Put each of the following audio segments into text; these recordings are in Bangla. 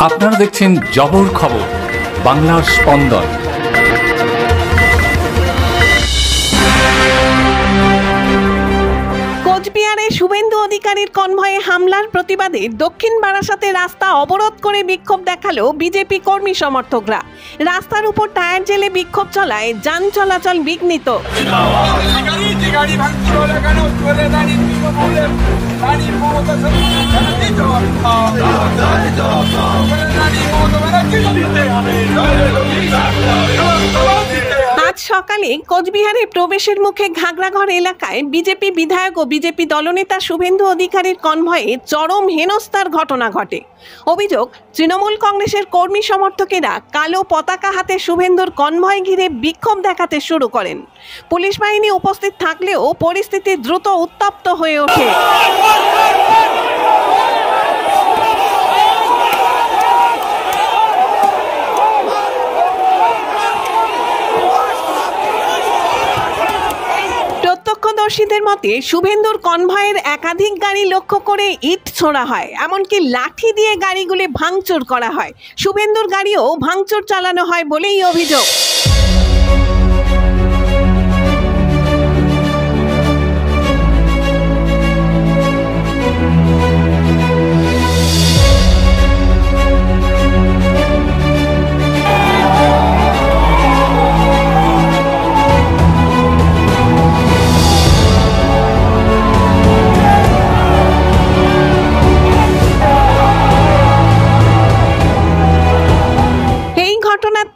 আপনারা দেখছেন জবর খবর, বাংলার স্পন্দন। কোচবিহারে শুভেন্দু অধিকারীর কনভয়ে হামলার প্রতিবাদে দক্ষিণ বারাসাতে রাস্তা অবরোধ করে বিক্ষোভ দেখালো বিজেপি কর্মী সমর্থকরা। রাস্তার উপর টায়ার জেলে বিক্ষোভ চলায় যান চলাচল বিঘ্নিত। আজ সকালে কোচবিহারে প্রবেশের মুখে ঘাগড়াঘর এলাকায় বিজেপি বিধায়ক ও বিজেপি দলনেতা শুভেন্দু অধিকারীর কনভয়ে চরম হেনস্থার ঘটনা ঘটে। অভিযোগ, তৃণমূল কংগ্রেসের কর্মী সমর্থকেরা কালো পতাকা হাতে শুভেন্দুর কনভয় ঘিরে বিক্ষোভ দেখাতে শুরু করেন। পুলিশ বাহিনী উপস্থিত থাকলেও পরিস্থিতি দ্রুত উত্তপ্ত হয়ে ওঠে। প্রত্যক্ষদর্শীদের মতে শুভেন্দুর কনভয়ের একাধিক গাড়ি লক্ষ্য করে ইট ছোড়া হয়, এমনকি লাঠি দিয়ে গাড়িগুলি ভাঙচুর করা হয়। শুভেন্দুর গাড়িও ভাঙচুর চালানো হয় বলেই অভিযোগ।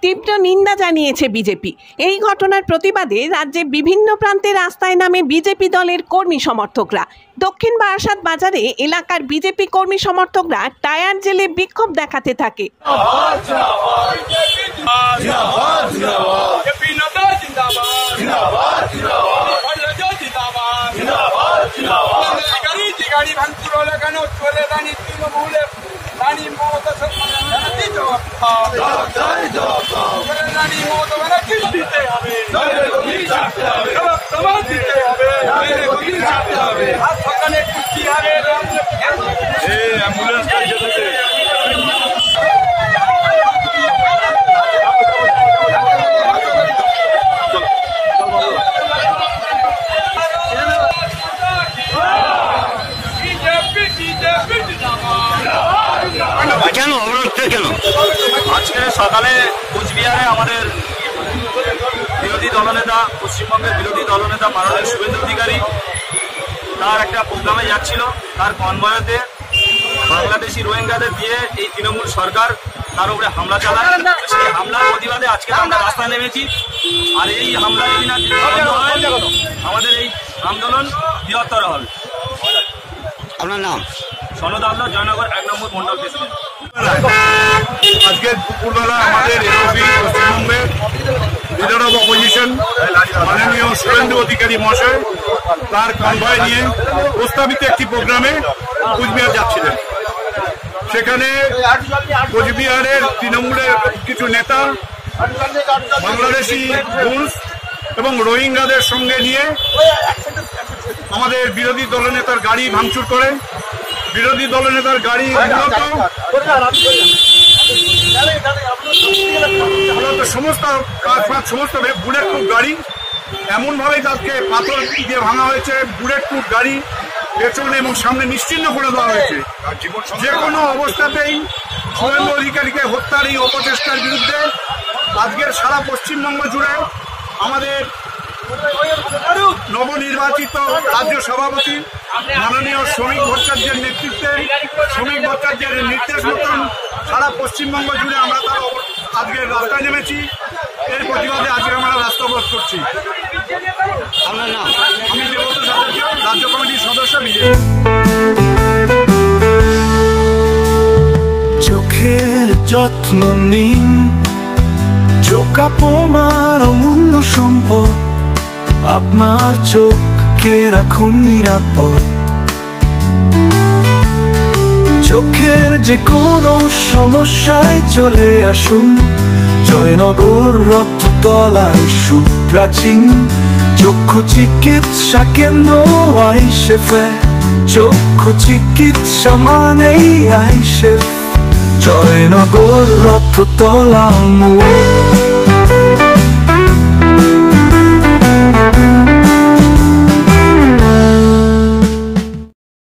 তীব্র নিন্দা জানিয়েছে বিজেপি। এই ঘটনার প্রতিবাদে রাজ্যে বিভিন্ন প্রান্তে রাস্তায় নামে বিজেপি দলের কর্মী সমর্থকরা। দক্ষিণ বারাসাত বাজারে এলাকার বিজেপি কর্মী সমর্থকরা টায়ার জেলে বিক্ষোভ দেখাতে থাকে। আজকে সকালে কোচবিহারে আমাদের বিরোধী দলনেতা, পশ্চিমবঙ্গের বিরোধী দলনেতা মাননীয় শুভেন্দু অধিকারী তার একটা প্রোগ্রামে যাচ্ছিল। তার কনভয়েতে বাংলাদেশি রোহিঙ্গাদের দিয়ে এই তৃণমূল সরকার তার উপরে হামলা চালায়। সেই হামলার প্রতিবাদে আজকে আমরা রাস্তায় নেমেছি। আর এই হামলার কিনা আমাদের এই আন্দোলন বৃহত্তর হবে। আপনার নাম? সনদ আল্লাহ, জয়নগর 1 নম্বর মন্ডল প্রেসিডেন্ট। আজকে দুপুরবেলা আমাদের পশ্চিমবঙ্গের লিডার অব অপোজিশন মাননীয় শুভেন্দু অধিকারী মহাশয় তার কনভয় নিয়ে প্রস্তাবিত একটি প্রোগ্রামে কোচবিহার যাচ্ছিলেন। সেখানে কোচবিহারের তৃণমূলের কিছু নেতা বাংলাদেশি রুলস এবং রোহিঙ্গাদের সঙ্গে নিয়ে আমাদের বিরোধী দলনেতার গাড়ি ভাঙচুর করে। বিরোধী দলনেতার গাড়ি সমস্ত বুলেট প্রুফ গাড়ি, এমনভাবে তাকে পাথর দিয়ে ভাঙা হয়েছে। বুলেট প্রুফ গাড়ি পেছনে এবং সামনে নিশ্চিহ্ন করে দেওয়া হয়েছে। যে কোনো অবস্থাতেই শুভেন্দু অধিকারীকে হত্যার এই অপচেষ্টার বিরুদ্ধে আজকের সারা পশ্চিমবঙ্গ জুড়ে আমাদের নবনির্বাচিত রাজ্য সভাপতি মাননীয় শ্রমিক ভট্টাচার্যের নেতৃত্বে, শ্রমিক ভট্টাচার্যের নির্দেশ মতন সারা পশ্চিমবঙ্গ জুড়ে আমরা তার আজকে রাস্তায় নেমেছি। এর প্রতিবাদে আজকে আমরা রাস্তা অবরোধ করছি। আপনার নাম? আমি দেবত সদস্য, রাজ্য কমিটির সদস্য বিজেপি। চোখের যত্ন নিন, চোখ আপনার অমূল্য সম্পদ, আপনার চোখকে রাখুন নিরাপদ। চোখের যে কোনো সমস্যায় চলে আসুন জয়নগর রক্ততলায় সুপ্রাচীন চক্ষু চিকিৎসা কেন্দ্র আইসেফে। চক্ষু চিকিৎসা মানেই আইসেফ। জয়নগর রথতলা মোড়।